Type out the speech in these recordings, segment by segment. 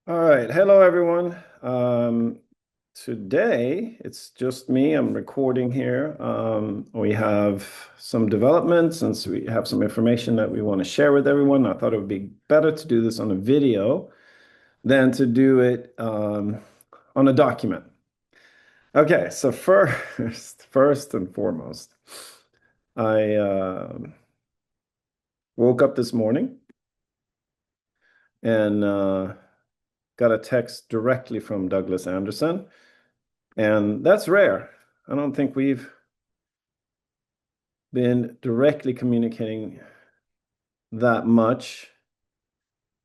All right. Hello, everyone. Today it's just me. I'm recording here. We have some developments and so we have some information that we want to share with everyone. I thought it would be better to do this on a video than to do it on a document. Okay, so first and foremost, I woke up this morning and got a text directly from Douglas Anderson. And that's rare. I don't think we've been directly communicating that much.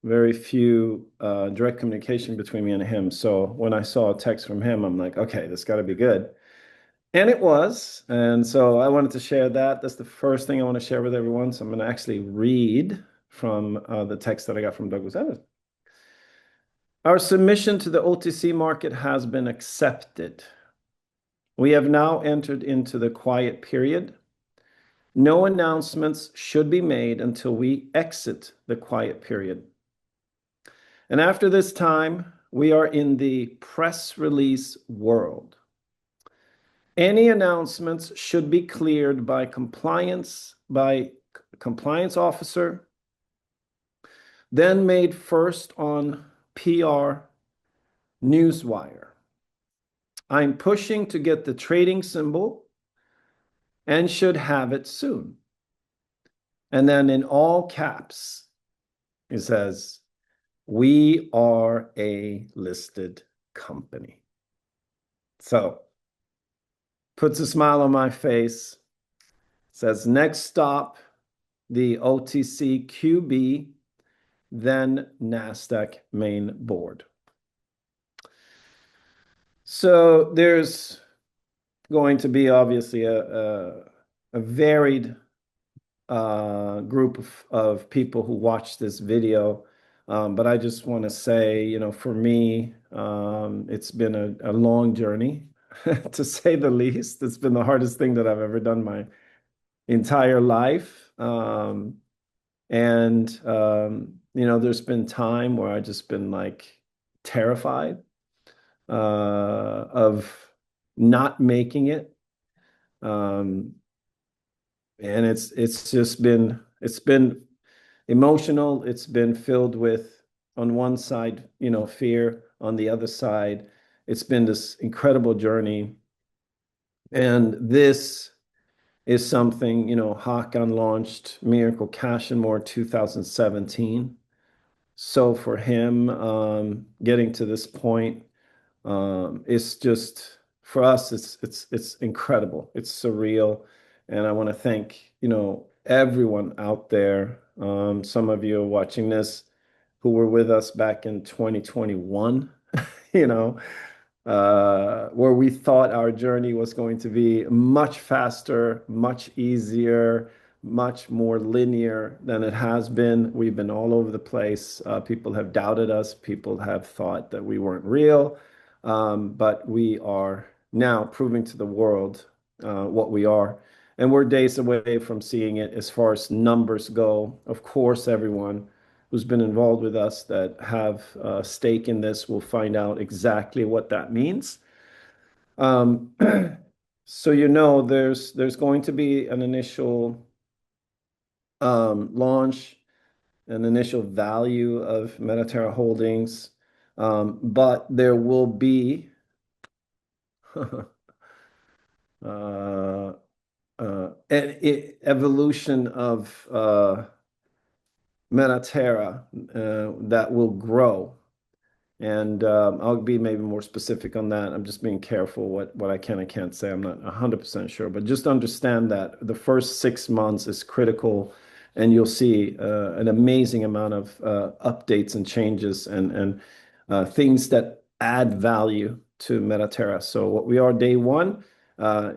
Very few direct communication between me and him. So when I saw a text from him, I'm like, okay, this got to be good. And it was. And so I wanted to share that. That's the first thing I want to share with everyone. So I'm going to actually read from the text that I got from Douglas Evans. Our submission to the OTC market has been accepted. We have now entered into the quiet period. No announcements should be made until we exit the quiet period. And after this time, we are in the press release world. Any announcements should be cleared by compliance officer, then made first on PR Newswire. I'm pushing to get the trading symbol and should have it soon. And then in all caps, it says, we are a listed company. So puts a smile on my face, says next stop, the OTC QB, then NASDAQ main board. So there's going to be obviously a varied group of people who watch this video. But I just want to say, for me, it's been a long journey, to say the least. It's been the hardest thing that I've ever done my entire life. There's been time where I've just been like terrified of not making it. And it's been emotional. It's been filled with, on one side, fear. On the other side, it's been this incredible journey. And this is something, Hakan launched Miracle Cash and More 2017. So for him, getting to this point, it's just for us, it's incredible. It's surreal. And I want to thank, everyone out there. Some of you are watching this who were with us back in 2021, you know, where we thought our journey was going to be much faster, much easier, much more linear than it has been. We've been all over the place. People have doubted us. People have thought that we weren't real. But we are now proving to the world what we are. And we're days away from seeing it as far as numbers go. Of course, everyone who's been involved with us that have a stake in this will find out exactly what that means. Um, so there's going to be an initial launch, an initial value of Mediterra Holdings, but there will be an evolution of Mediterra that will grow. And I'll be maybe more specific on that. I'm just being careful what I can and can't say. I'm not 100% sure, but just understand that the first 6 months is critical, and you'll see an amazing amount of updates and changes and things that add value to Mediterra. So what we are day one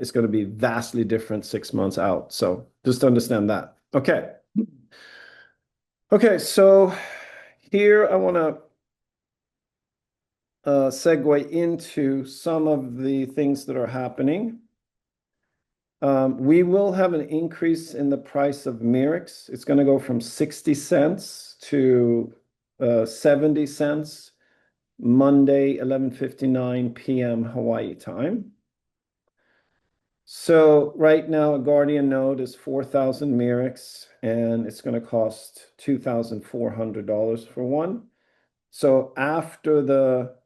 is going to be vastly different 6 months out. So just understand that. Okay. Okay, so here I want to segue into some of the things that are happening. We will have an increase in the price of Mirix. It's going to go from 60 cents to 70 cents Monday, 11:59 p.m. Hawaii time. So right now, a Guardian node is 4,000 Mirix, and it's going to cost $2,400 for one. So after the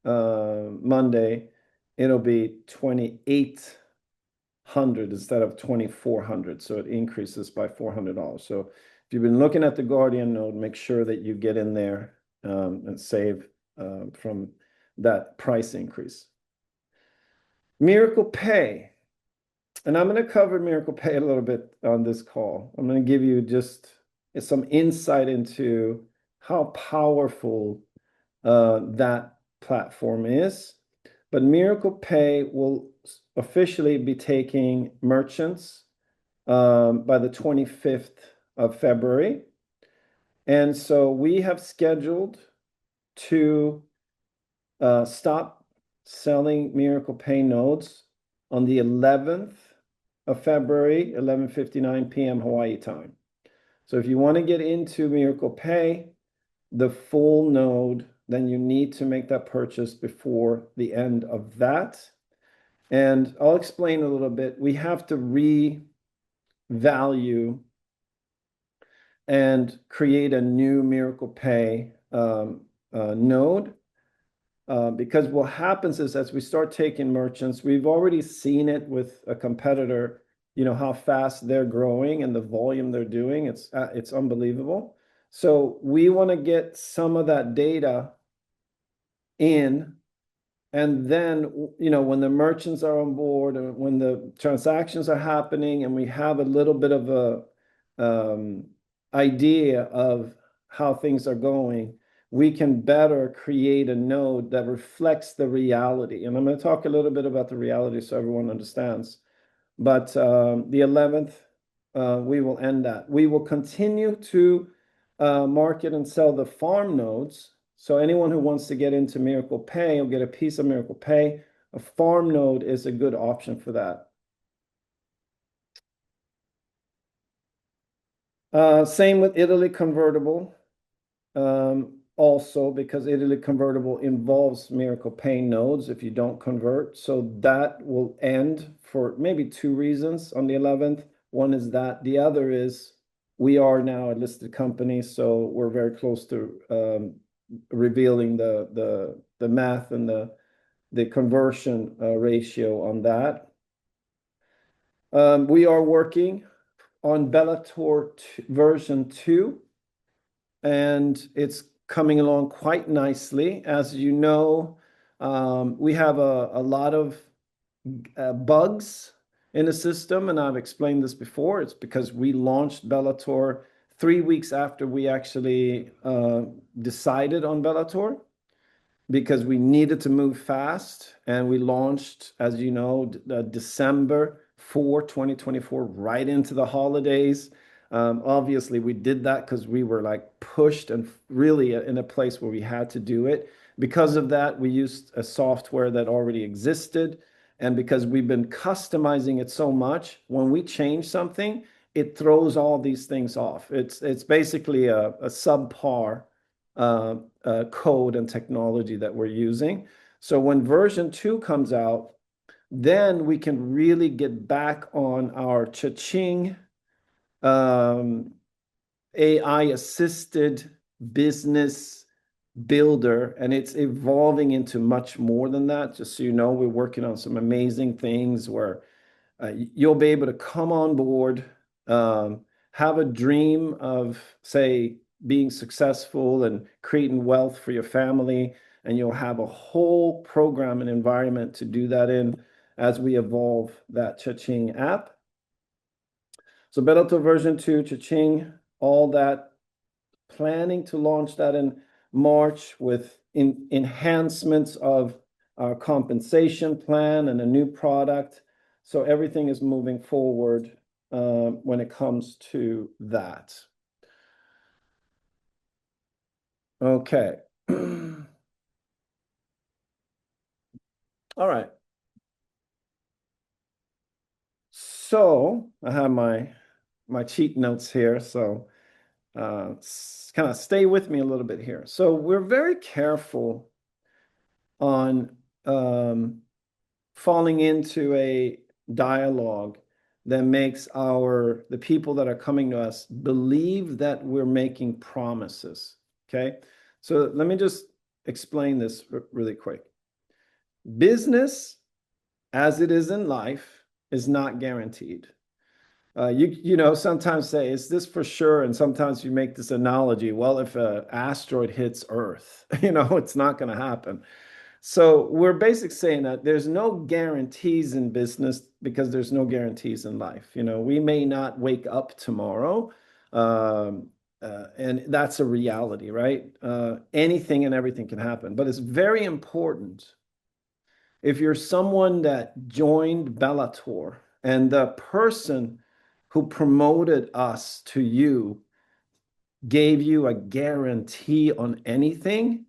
Monday, it'll be 2,800 instead of 2,400. So it increases by $400. So if you've been looking at the Guardian node, make sure that you get in there and save from that price increase. Miracle Pay. And I'm going to cover Miracle Pay a little bit on this call. I'm going to give you just some insight into how powerful that platform is. But Miracle Pay will officially be taking merchants by the 25th of February. And so we have scheduled to stop selling Miracle Pay nodes on the 11th of February, 11:59 p.m. Hawaii time. So if you want to get into Miracle Pay, the full node, then you need to make that purchase before the end of that. And I'll explain a little bit. We have to revalue and create a new Miracle Pay node. Because what happens is as we start taking merchants, we've already seen it with a competitor, how fast they're growing and the volume they're doing. It's unbelievable. So we want to get some of that data in, and then, when the merchants are on board and when the transactions are happening and we have a little bit of a idea of how things are going, we can better create a node that reflects the reality. And I'm going to talk a little bit about the reality so everyone understands. But the 11th, we will end that. We will continue to market and sell the farm nodes. So anyone who wants to get into Miracle Pay will get a piece of Miracle Pay. A farm node is a good option for that. Same with Italy convertible. Also, because Italy convertible involves Miracle Pay nodes if you don't convert. So that will end for maybe two reasons on the 11th. One is that. The other is we are now a listed company, so we're very close to revealing the math and the conversion ratio on that. We are working on Bellator version 2, and it's coming along quite nicely. As you know, we have a lot of bugs in the system, and I've explained this before. It's because we launched Bellator 3 weeks after we actually decided on Bellator, because we needed to move fast, and we launched, as you know, December 4, 2024, right into the holidays. Obviously, we did that because we were like pushed and really in a place where we had to do it. Because of that, we used a software that already existed. And because we've been customizing it so much, when we change something, it throws all these things off. It's basically a subpar code and technology that we're using. So when version 2 comes out, then we can really get back on our cha-ching AI assisted business builder, and it's evolving into much more than that. Just so you know, we're working on some amazing things where you'll be able to come on board, have a dream of, say, being successful and creating wealth for your family, and you'll have a whole program and environment to do that in as we evolve that Cha-Ching app. So Bellator version 2, Cha-Ching, all that, planning to launch that in March with enhancements of our compensation plan and a new product. So everything is moving forward when it comes to that. Okay. All right. So I have my cheat notes here. So kind of stay with me a little bit here. So we're very careful on falling into a dialogue that makes the people that are coming to us believe that we're making promises. Okay. So let me just explain this really quick. Business, as it is in life, is not guaranteed. You sometimes say, is this for sure? And sometimes you make this analogy. Well, if an asteroid hits Earth, it's not going to happen. So we're basically saying that there's no guarantees in business because there's no guarantees in life. We may not wake up tomorrow, and that's a reality, right? Anything and everything can happen, but it's very important. If you're someone that joined Bellator and the person who promoted us to you gave you a guarantee on anything,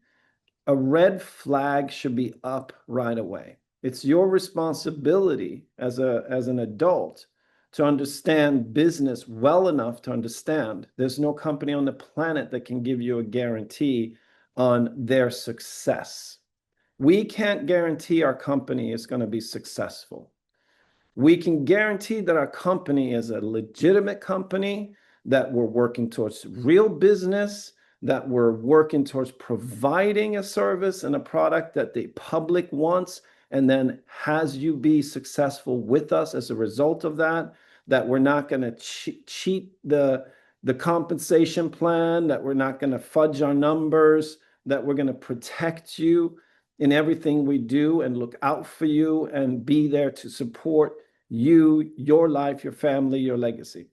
a red flag should be up right away. It's your responsibility as an adult to understand business well enough to understand there's no company on the planet that can give you a guarantee on their success. We can't guarantee our company is going to be successful. We can guarantee that our company is a legitimate company, that we're working towards real business, that we're working towards providing a service and a product that the public wants, and then has you be successful with us as a result of that, that we're not going to cheat the compensation plan, that we're not going to fudge our numbers, that we're going to protect you in everything we do and look out for you and be there to support you, your life, your family, your legacy.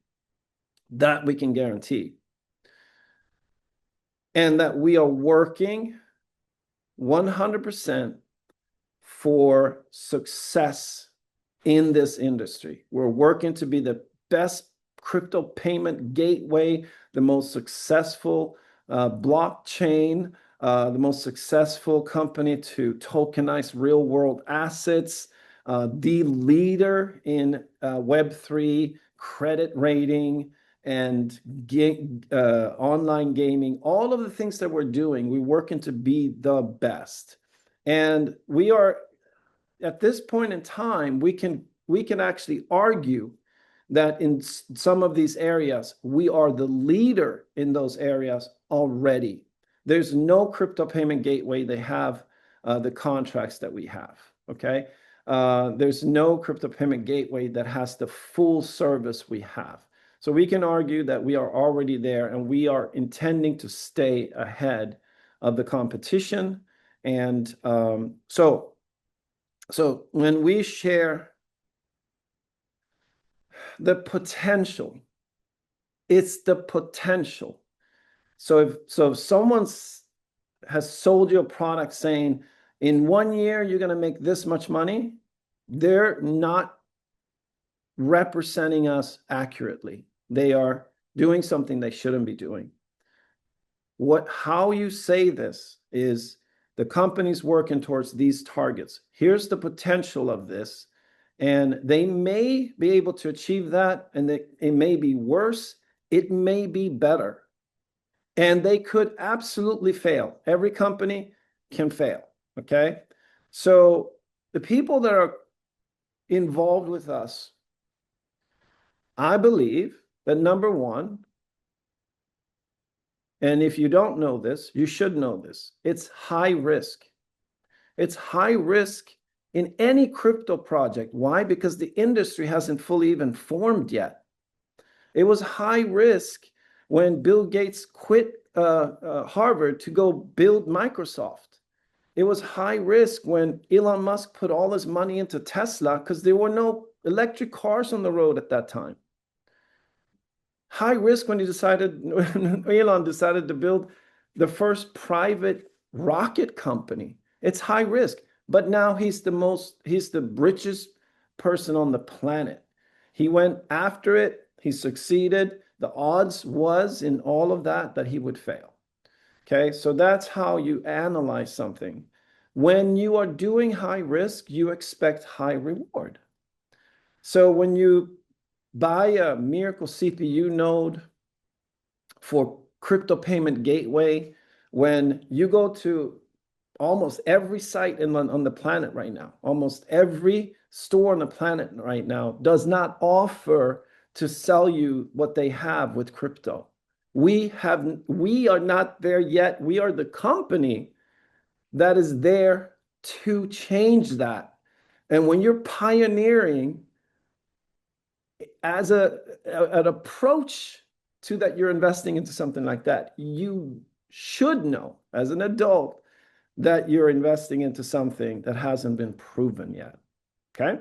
That we can guarantee. And that we are working 100% for success in this industry. We're working to be the best crypto payment gateway, the most successful blockchain, the most successful company to tokenize real world assets, the leader in Web3 credit rating and online gaming, all of the things that we're doing, we're working to be the best. And we are, at this point in time, we can actually argue that in some of these areas, we are the leader in those areas already. There's no crypto payment gateway they have the contracts that we have, okay? There's no crypto payment gateway that has the full service we have. So we can argue that we are already there and we are intending to stay ahead of the competition. And so when we share the potential, it's the potential. So if someone has sold you a product saying, in 1 year, you're going to make this much money, they're not representing us accurately. They are doing something they shouldn't be doing. How you say this is the company's working towards these targets. Here's the potential of this. And they may be able to achieve that, and it may be worse. It may be better. And they could absolutely fail. Every company can fail, okay? So the people that are involved with us, I believe that number one, and if you don't know this, you should know this, it's high risk. It's high risk in any crypto project. Why? Because the industry hasn't fully even formed yet. It was high risk when Bill Gates quit Harvard to go build Microsoft. It was high risk when Elon Musk put all his money into Tesla because there were no electric cars on the road at that time. High risk when Elon decided to build the first private rocket company. It's high risk, but now he's the richest person on the planet. He went after it. He succeeded. The odds was in all of that he would fail. Okay, so that's how you analyze something. When you are doing high risk, you expect high reward. So when you buy a Miracle CPU node for crypto payment gateway, when you go to almost every site on the planet right now, almost every store on the planet right now does not offer to sell you what they have with crypto. We are not there yet. We are the company that is there to change that. And when you're pioneering as an approach to that, you're investing into something like that, you should know as an adult that you're investing into something that hasn't been proven yet. Okay.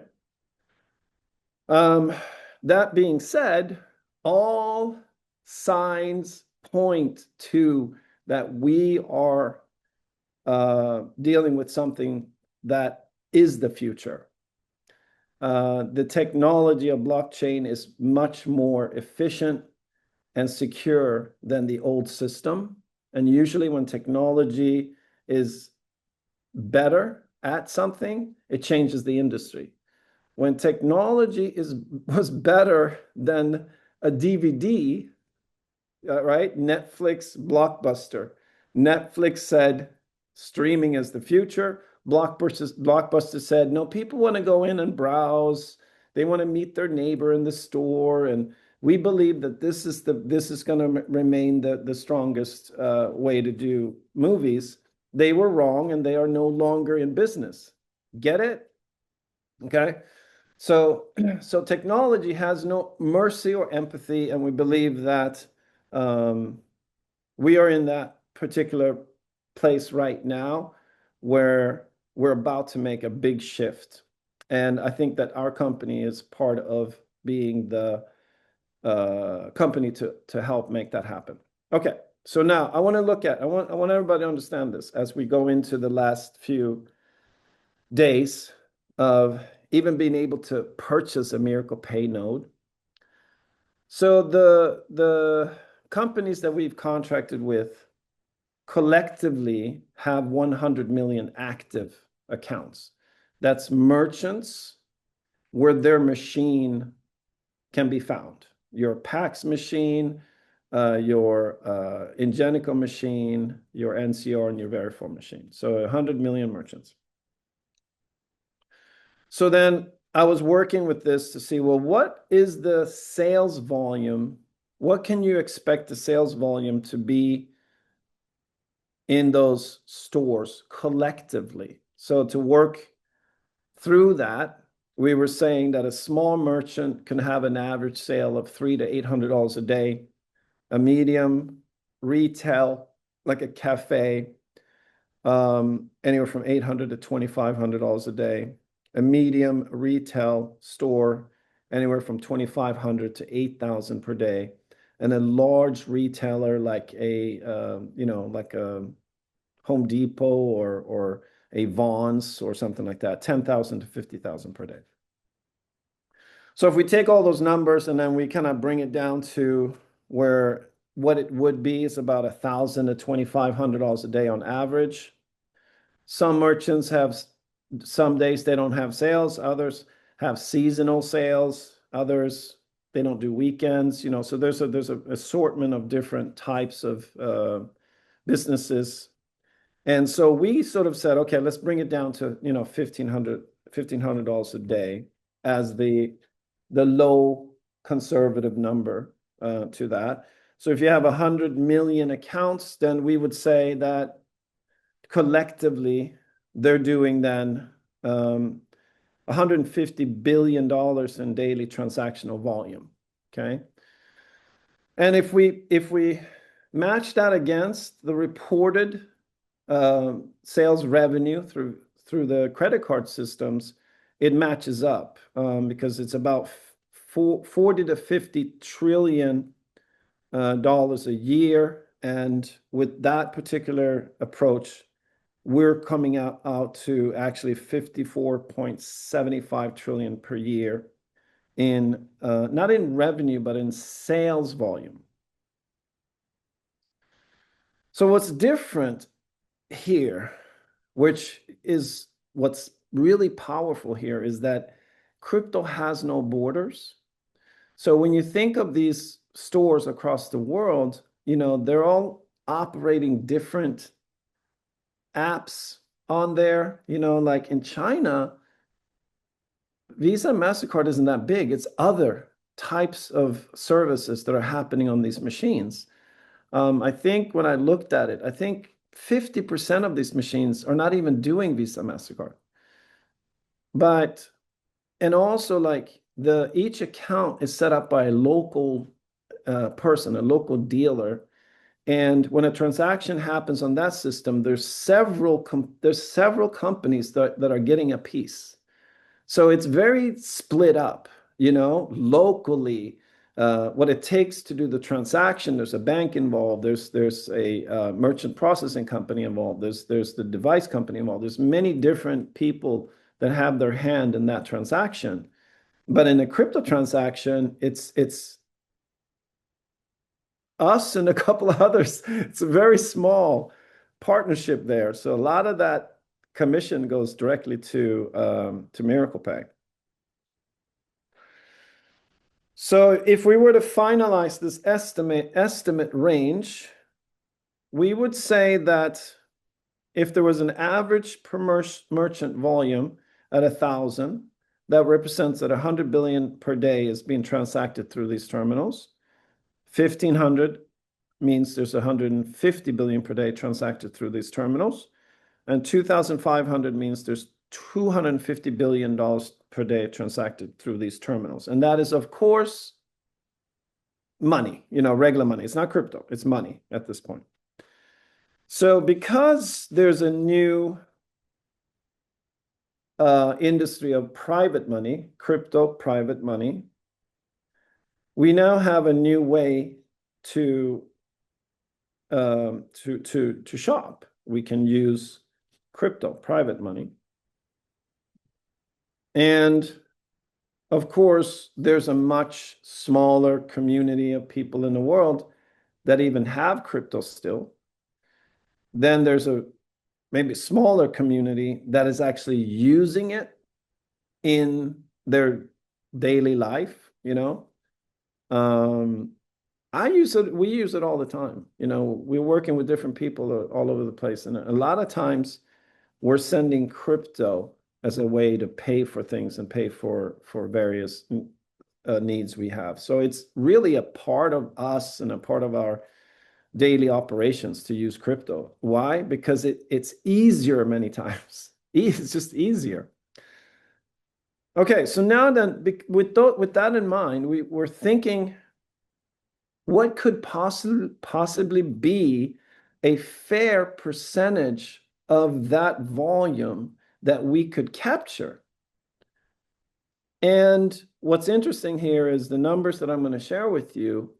That being said, all signs point to that we are dealing with something that is the future. The technology of blockchain is much more efficient and secure than the old system. And usually when technology is better at something, it changes the industry. When technology was better than a DVD, right? Netflix, Blockbuster. Netflix said streaming is the future. Blockbuster said, no, people want to go in and browse. They want to meet their neighbor in the store. And we believe that this is going to remain the strongest way to do movies. They were wrong, and they are no longer in business. Get it? Okay. So technology has no mercy or empathy, and we believe that we are in that particular place right now where we're about to make a big shift. And I think that our company is part of being the company to help make that happen. Okay, so now I want everybody to understand this as we go into the last few days of even being able to purchase a Miracle Pay node. So the companies that we've contracted with collectively have 100 million active accounts. That's merchants where their machine can be found. Your PAX machine, your Ingenico machine, your NCR, and your Verifone machine. So 100 million merchants. So then I was working with this to see, well, what is the sales volume? What can you expect the sales volume to be in those stores collectively? So to work through that, we were saying that a small merchant can have an average sale of $300 to $800 a day. A medium retail, like a cafe, anywhere from $800 to $2,500 a day. A medium retail store, anywhere from $2,500 to $8,000 per day. And a large retailer like like a Home Depot or a Vons or something like that, $10,000 to $50,000 per day. So if we take all those numbers and then we kind of bring it down to what it would be is about $1,000 to $2,500 a day on average. Some merchants have, some days they don't have sales, others have seasonal sales, others they don't do weekends, so there's an assortment of different types of businesses. And so we sort of said, okay, let's bring it down to $1,500 a day as the low conservative number to that. So if you have 100 million accounts, then we would say that collectively they're doing then $150 billion in daily transactional volume. Okay. And if we match that against the reported sales revenue through the credit card systems, it matches up because it's about 40 to 50 trillion dollars a year. And with that particular approach, we're coming out to actually 54.75 trillion per year in not in revenue, but in sales volume. So what's different here, which is what's really powerful here, is that crypto has no borders. So when you think of these stores across the world, they're all operating different apps on there. Like in China, Visa and MasterCard isn't that big. It's other types of services that are happening on these machines. I think when I looked at it, I think 50% of these machines are not even doing Visa, MasterCard. But, and also like each account is set up by a local person, a local dealer. And when a transaction happens on that system, there's several companies that are getting a piece. So it's very split up, locally. What it takes to do the transaction. There's a bank involved. There's a merchant processing company involved. There's the device company involved. There's many different people that have their hand in that transaction. But in a crypto transaction, it's us and a couple of others. It's a very small partnership there. So a lot of that commission goes directly to MiraclePay. So if we were to finalize this estimate range, we would say that if there was an average per merchant volume at 1,000, that represents that 100 billion per day is being transacted through these terminals. 1,500 means there's 150 billion per day transacted through these terminals. And 2,500 means there's $250 billion per day transacted through these terminals. And that is, of course, money, regular money. It's not crypto, it's money at this point. So because there's a new industry of private money, crypto private money, we now have a new way to shop. We can use crypto private money. And of course, there's a much smaller community of people in the world that even have crypto still. Then there's a maybe smaller community that is actually using it in their daily life, I use it, we use it all the time. We're working with different people all over the place. And a lot of times we're sending crypto as a way to pay for things and pay for various needs we have. So it's really a part of us and a part of our daily operations to use crypto. Why? Because it's easier many times. It's just easier. Okay, so now then, with that in mind, we're thinking, what could possibly be a fair percentage of that volume that we could capture? And what's interesting here is the numbers that I'm going to share with you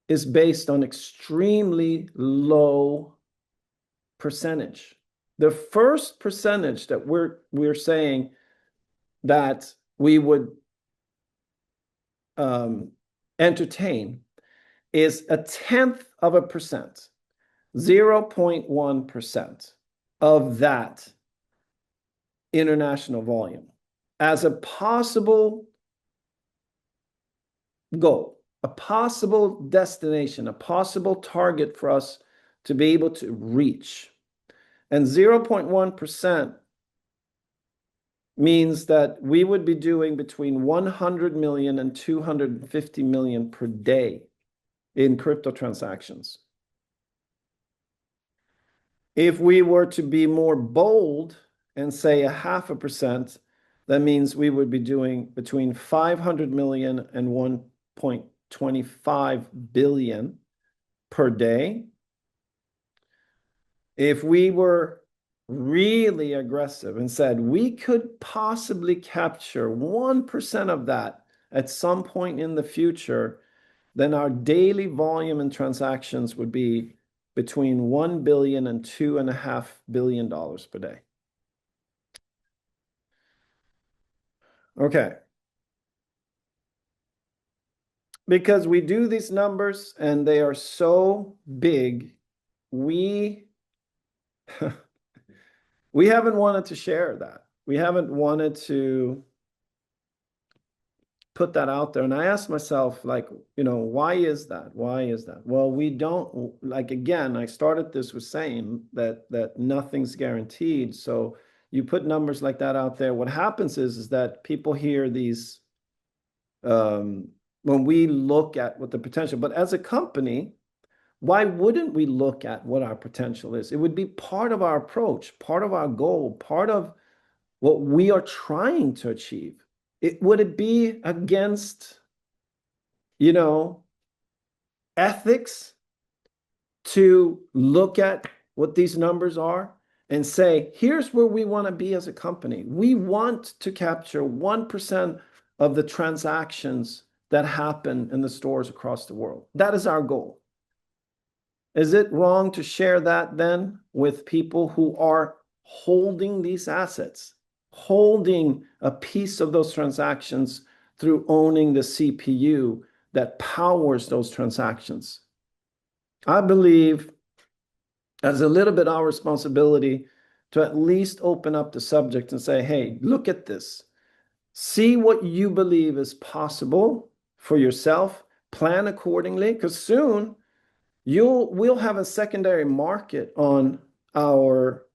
is based on extremely low percentage. The first percentage that we're saying that we would entertain is 0.1%, 0.1% of that international volume as a possible goal, a possible destination, a possible target for us to be able to reach. And 0.1% means that we would be doing between 100 million and 250 million per day in crypto transactions. If we were to be more bold and say 0.5%, that means we would be doing between 500 million and 1.25 billion per day. If we were really aggressive and said we could possibly capture 1% of that at some point in the future, then our daily volume and transactions would be between 1 billion and $2.5 billion per day. Okay. Because we do these numbers and they are so big, we haven't wanted to share that. We haven't wanted to put that out there, and I asked myself, like, why is that? Why is that? Well, we don't, like, again, I started this with saying that nothing's guaranteed. So you put numbers like that out there, what happens is that people hear these, when we look at what the potential, but as a company, why wouldn't we look at what our potential is? It would be part of our approach, part of our goal, part of what we are trying to achieve. Would it be against, ethics to look at what these numbers are and say, here's where we want to be as a company. We want to capture 1% of the transactions that happen in the stores across the world. That is our goal. Is it wrong to share that then with people who are holding these assets, holding a piece of those transactions through owning the CPU that powers those transactions? I believe as a little bit our responsibility to at least open up the subject and say, hey, look at this. See what you believe is possible for yourself. Plan accordingly, because soon we'll have a secondary market on our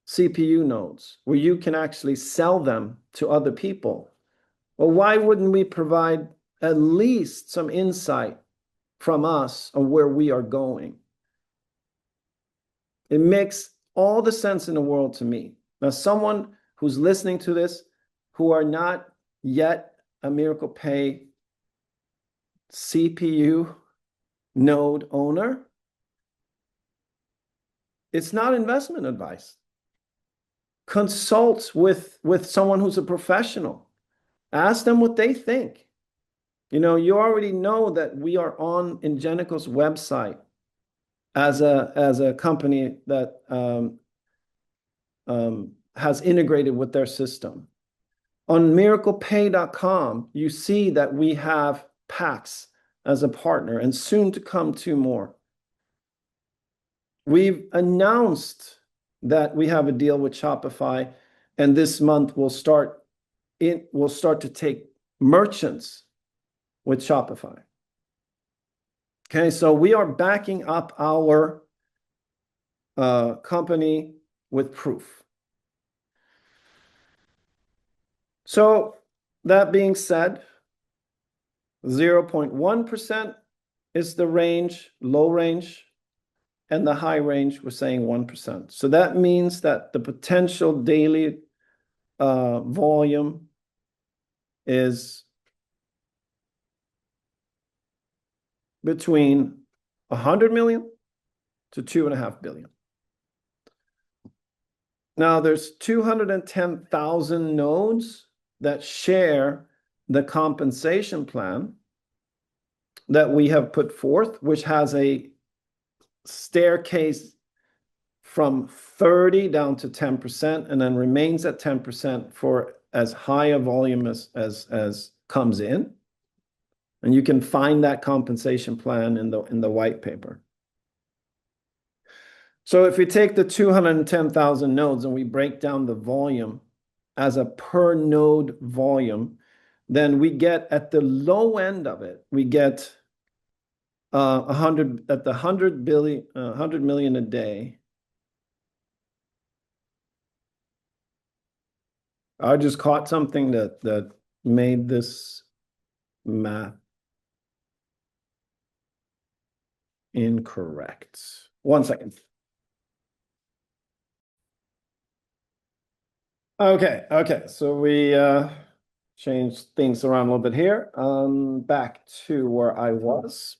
CPU nodes where you can actually sell them to other people. Well, why wouldn't we provide at least some insight from us on where we are going? It makes all the sense in the world to me. Now, someone who's listening to this, who are not yet a Miracle Pay CPU node owner, it's not investment advice. Consult with someone who's a professional. Ask them what they think. You already know that we are on Ingenico's website as a company that has integrated with their system. On miraclepay.com, you see that we have Pax as a partner, and soon to come 2 more. We've announced that we have a deal with Shopify, and this month we'll start to take merchants with Shopify. Okay, so we are backing up our company with proof. So that being said, 0.1% is the range, low range, and the high range, we're saying 1%. So that means that the potential daily volume is between 100 million to 2.5 billion. Now, there's 210,000 nodes that share the compensation plan that we have put forth, which has a staircase from 30 down to 10%, and then remains at 10% for as high a volume as comes in. And you can find that compensation plan in the white paper. So if we take the 210,000 nodes and we break down the volume as a per node volume, then we get at the low end of it, we get 100 million a day. I just caught something that made this math incorrect. 1 second. Okay. So we changed things around a little bit here. Back to where I was.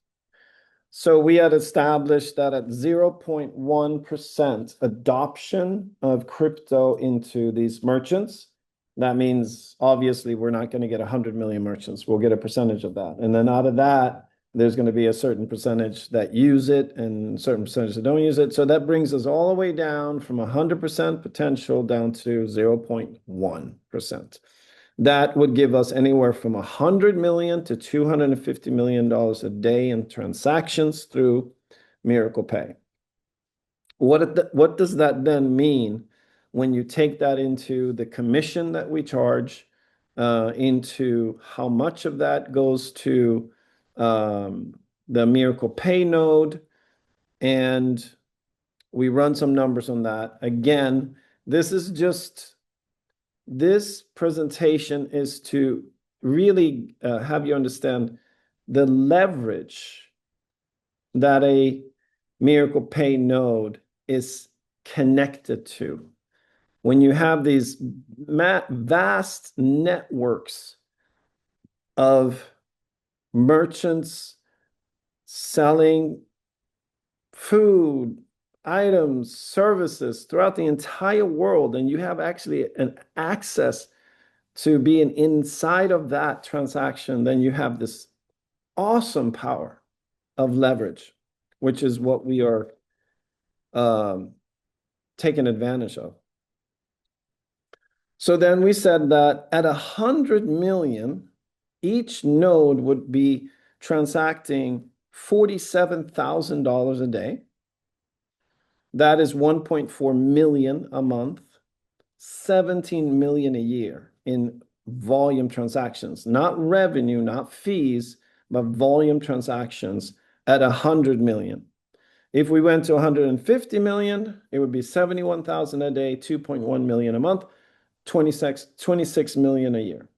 So we had established that at 0.1% adoption of crypto into these merchants, that means obviously we're not going to get 100 million merchants. We'll get a percentage of that. And then out of that, there's going to be a certain percentage that use it and a certain percentage that don't use it. So that brings us all the way down from 100% potential down to 0.1%. That would give us anywhere from 100 million to $250 million a day in transactions through Miracle Pay. What does that then mean when you take that into the commission that we charge into how much of that goes to the Miracle Pay node, and we run some numbers on that. Again, this presentation is to really have you understand the leverage that a Miracle Pay node is connected to. When you have these vast networks of merchants selling food, items, services throughout the entire world, and you have actually an access to being inside of that transaction, then you have this awesome power of leverage, which is what we are taking advantage of. So then we said that at 100 million, each node would be transacting $47,000 a day. That is 1.4 million a month, 17 million a year in volume transactions, not revenue, not fees, but volume transactions at 100 million. If we went to 150 million, it would be 71,000 a day, 2.1 million a month, 26 million a year.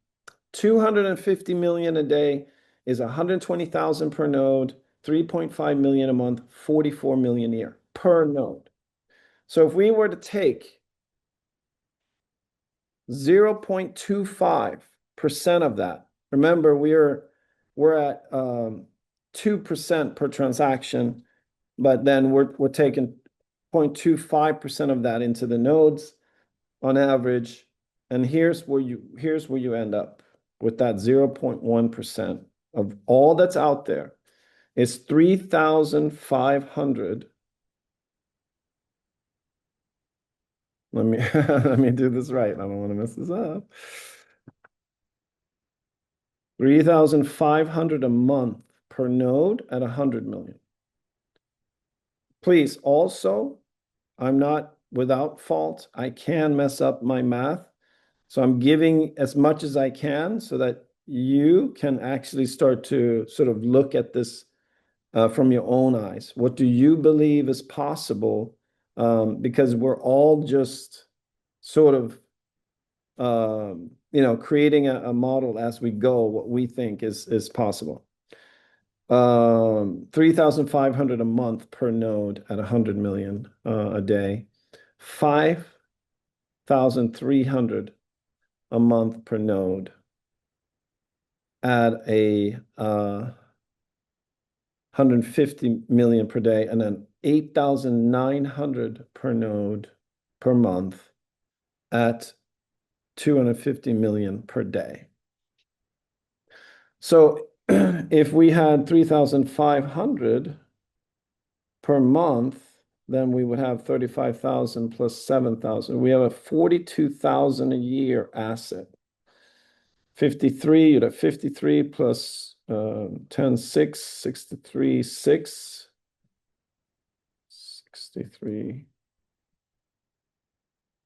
250 million a day is 120,000 per node, 3.5 million a month, 44 million a year per node. So if we were to take 0.25% of that, remember we're at 2% per transaction, but then we're taking 0.25% of that into the nodes on average, and here's where you end up with that 0.1% of all that's out there. It's 3,500. Let me do this right. I don't want to mess this up. 3,500 a month per node at 100 million. Please, also, I'm not without fault. I can mess up my math. So I'm giving as much as I can so that you can actually start to sort of look at this from your own eyes. What do you believe is possible? Because we're all just sort of creating a model as we go, what we think is possible. 3,500 a month per node at 100 million a day. 5,300 a month per node at a 150 million per day, and then 8,900 per node per month at 250 million per day. So if we had 3,500 per month, then we would have 35,000 plus 7,000. We have a 42,000 a year asset. 53, you'd have 53 plus 10, 6, 63, 6, 63,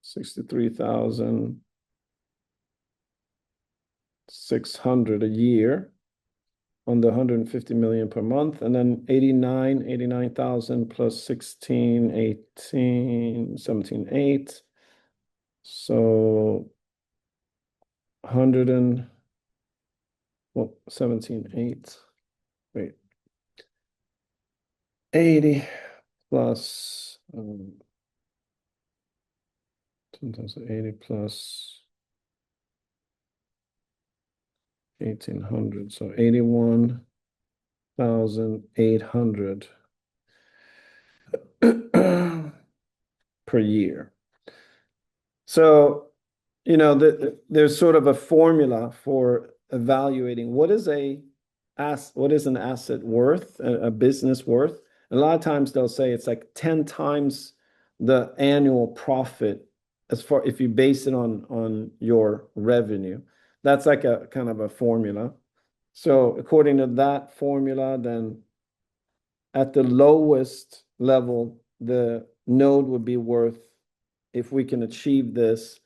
63,600 a year on the 150 million per month, and then 89,000 plus 16, 18, 17, 8. So 17, 8. Wait. 80 plus 10,080 plus 1,800, so 81,800 per year. So, there's sort of a formula for evaluating what is an asset worth, a business worth. And a lot of times they'll say it's like 10 times the annual profit if you base it on your revenue. That's like a kind of a formula. So according to that formula, then at the lowest level, the node would be worth, if we can achieve this,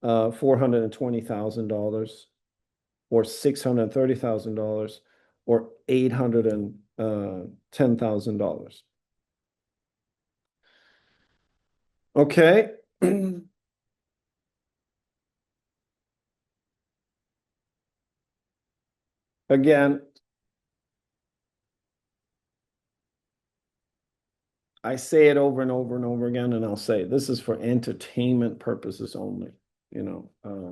$420,000. or $630,000 or $810,000. Okay. Again, I say it over and over and over again, and I'll say this is for entertainment purposes only.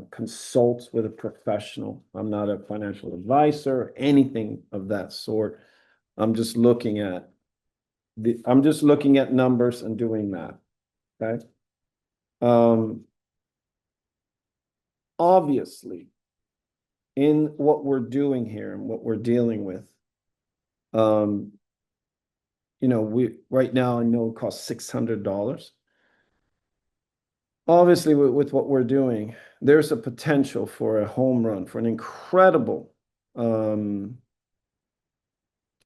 Consult with a professional. I'm not a financial advisor or anything of that sort. I'm just looking at numbers and doing math. Okay. Obviously, in what we're doing here and what we're dealing with, we right now I know it costs $600. Obviously, with what we're doing, there's a potential for a home run, for an incredible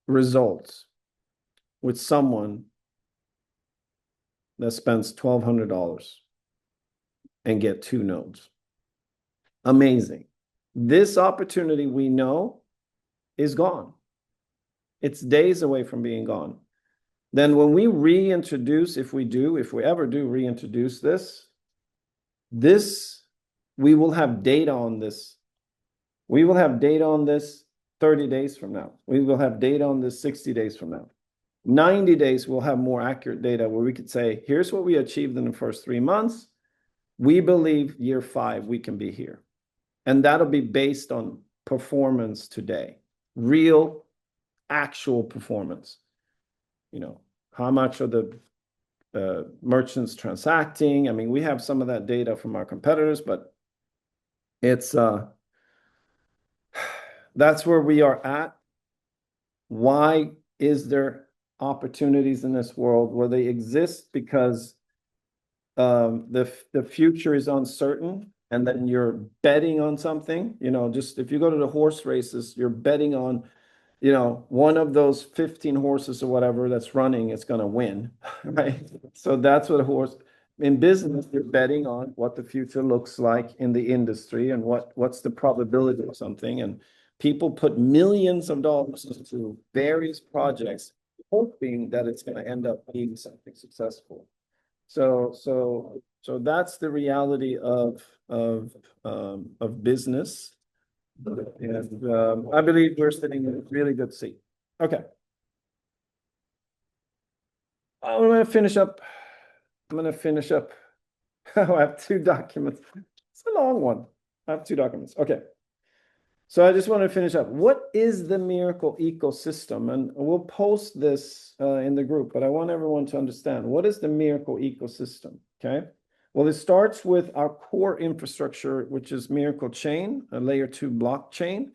results with someone that spends $1,200 and get 2 nodes. Amazing. This opportunity we know is gone. It's days away from being gone. Then when we reintroduce, if we ever do reintroduce this, we will have data on this. We will have data on this 30 days from now. We will have data on this 60 days from now. 90 days, we'll have more accurate data where we could say, here's what we achieved in the first 3 months. We believe year 5, we can be here. And that'll be based on performance today, real, actual performance. How much are the merchants transacting? I mean, we have some of that data from our competitors, but it's that's where we are at. Why is there opportunities in this world? Well, they exist because the future is uncertain, and then you're betting on something. Just if you go to the horse races, you're betting on one of those 15 horses or whatever that's running is going to win, right? So that's what a horse in business, you're betting on what the future looks like in the industry and what's the probability of something. And people put millions of dollars into various projects, hoping that it's going to end up being something successful. So that's the reality of business. And I believe we're sitting in a really good seat. Okay. I'm going to finish up. I have 2 documents. It's a long one. I have 2 documents. Okay. So I just want to finish up. What is the Miracle ecosystem? And we'll post this in the group, but I want everyone to understand, what is the Miracle ecosystem? Okay. Well, it starts with our core infrastructure, which is Miracle Chain, a layer 2 blockchain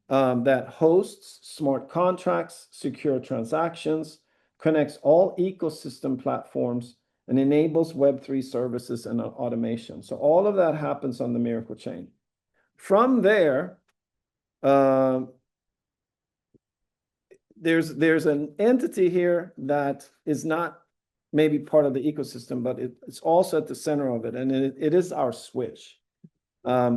that hosts smart contracts, secure transactions, connects all ecosystem platforms, and enables Web3 services and automation. So all of that happens on the Miracle Chain. From there, there's an entity here that is not maybe part of the ecosystem, but it's also at the center of it, and it is our switch.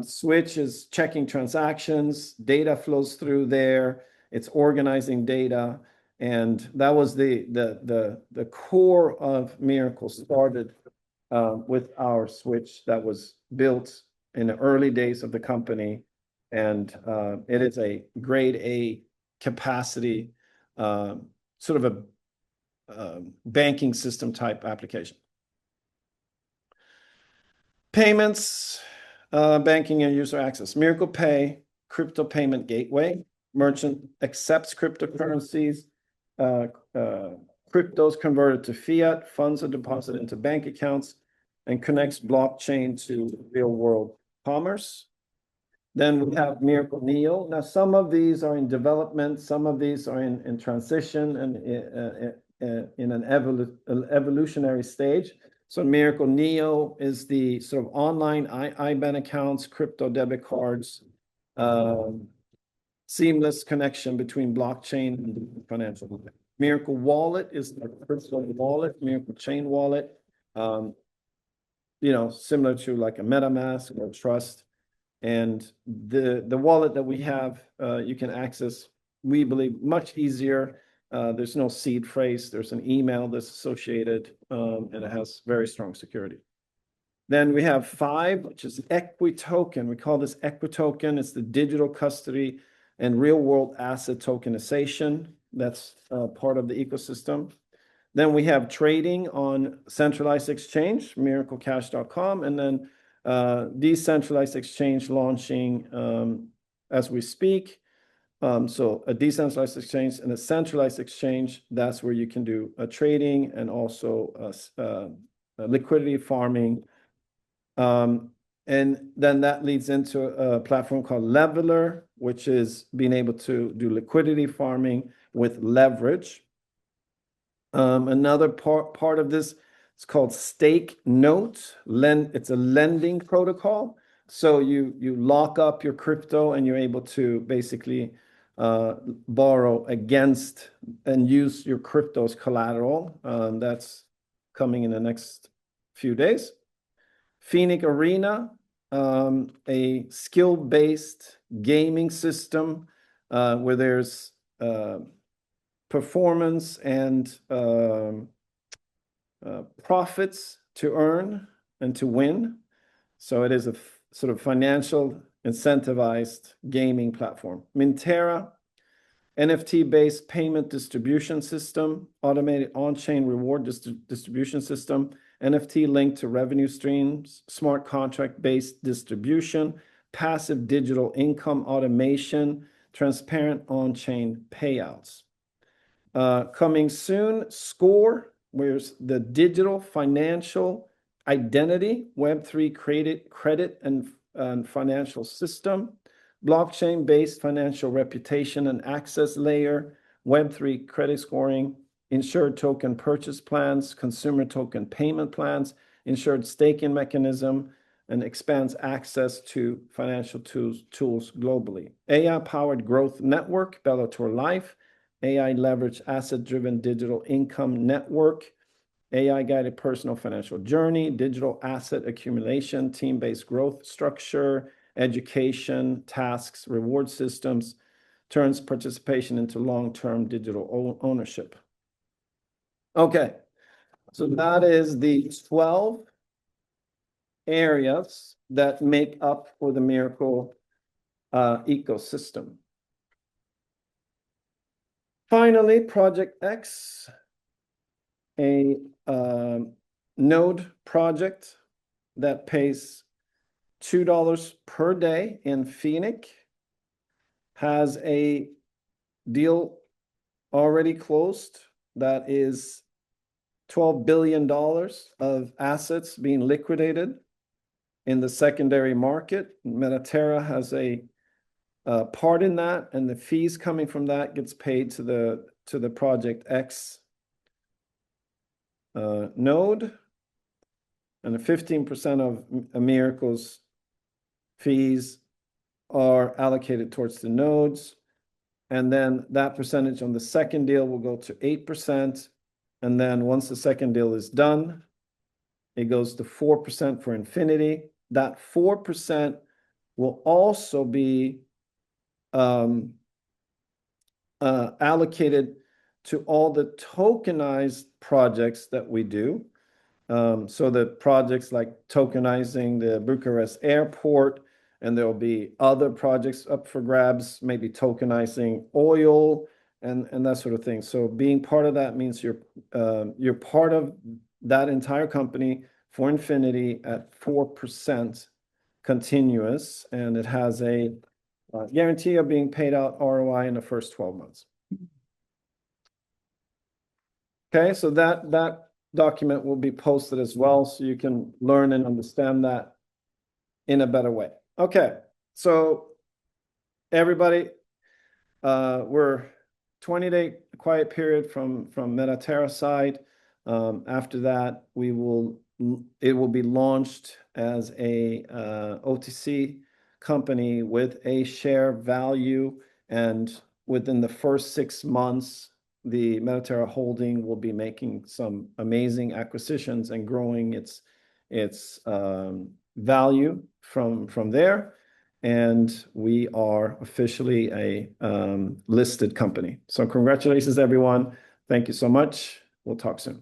Switch is checking transactions, data flows through there, it's organizing data, and that was the core of Miracle. Started with our switch that was built in the early days of the company, and it is a grade A capacity, sort of a banking system type application. Payments, banking and user access. Miracle Pay, crypto payment gateway. Merchant accepts cryptocurrencies. Cryptos converted to fiat. Funds are deposited into bank accounts and connects blockchain to real world commerce. Then we have Miracle Neo. Now, some of these are in development. Some of these are in transition and in an evolutionary stage. So Miracle Neo is the sort of online IBAN accounts, crypto debit cards, seamless connection between blockchain and financial. Miracle Wallet is the crypto wallet, Miracle Chain Wallet, similar to like a MetaMask or Trust. And the wallet that we have, you can access, we believe, much easier. There's no seed phrase. There's an email that's associated, and it has very strong security. Then we have 5, which is EquiToken. We call this EquiToken. It's the digital custody and real-world asset tokenization. That's part of the ecosystem. Then we have trading on centralized exchange, miraclecash.com, and then decentralized exchange launching as we speak. So a decentralized exchange and a centralized exchange, that's where you can do trading and also liquidity farming. And then that leads into a platform called Leveler, which is being able to do liquidity farming with leverage. Another part of this is called Stake Note. It's a lending protocol. So you lock up your crypto and you're able to basically borrow against and use your crypto as collateral. That's coming in the next few days. Phoenix Arena, a skill-based gaming system where there's performance and profits to earn and to win. So it is a sort of financial incentivized gaming platform. Mintera, NFT-based payment distribution system, automated on-chain reward distribution system, NFT linked to revenue streams, smart contract-based distribution, passive digital income automation, transparent on-chain payouts. Coming soon, Score, where's the digital financial identity, Web3 credit and financial system, blockchain-based financial reputation and access layer, Web3 credit scoring, insured token purchase plans, consumer token payment plans, insured staking mechanism, and expands access to financial tools globally. AI-powered growth network, Bellator Life, AI leveraged asset-driven digital income network, AI-guided personal financial journey, digital asset accumulation, team-based growth structure, education, tasks, reward systems, turns participation into long-term digital ownership. Okay, so that is the 12 areas that make up for the Miracle ecosystem. Finally, Project X, a node project that pays $2 per day in Phoenix, has a deal already closed that is $12 billion of assets being liquidated in the secondary market. Metaterra has a part in that, and the fees coming from that gets paid to the Project X node, and the 15% of Miracle's fees are allocated towards the nodes, and then that percentage on the second deal will go to 8%, and then once the second deal is done, it goes to 4% for Infinity. That 4% will also be allocated to all the tokenized projects that we do. So the projects like tokenizing the Bucharest airport, and there will be other projects up for grabs, maybe tokenizing oil and that sort of thing. So being part of that means you're part of that entire company for Infinity at 4% continuous, and it has a guarantee of being paid out ROI in the first 12 months. Okay, so that document will be posted as well, so you can learn and understand that in a better way. Okay, so everybody, we're 20-day quiet period from Metaterra side. After that, it will be launched as a OTC company with a share value, and within the first 6 months, the Metaterra holding will be making some amazing acquisitions and growing its value from there. and we are officially a listed company. So congratulations, everyone. Thank you so much. We'll talk soon.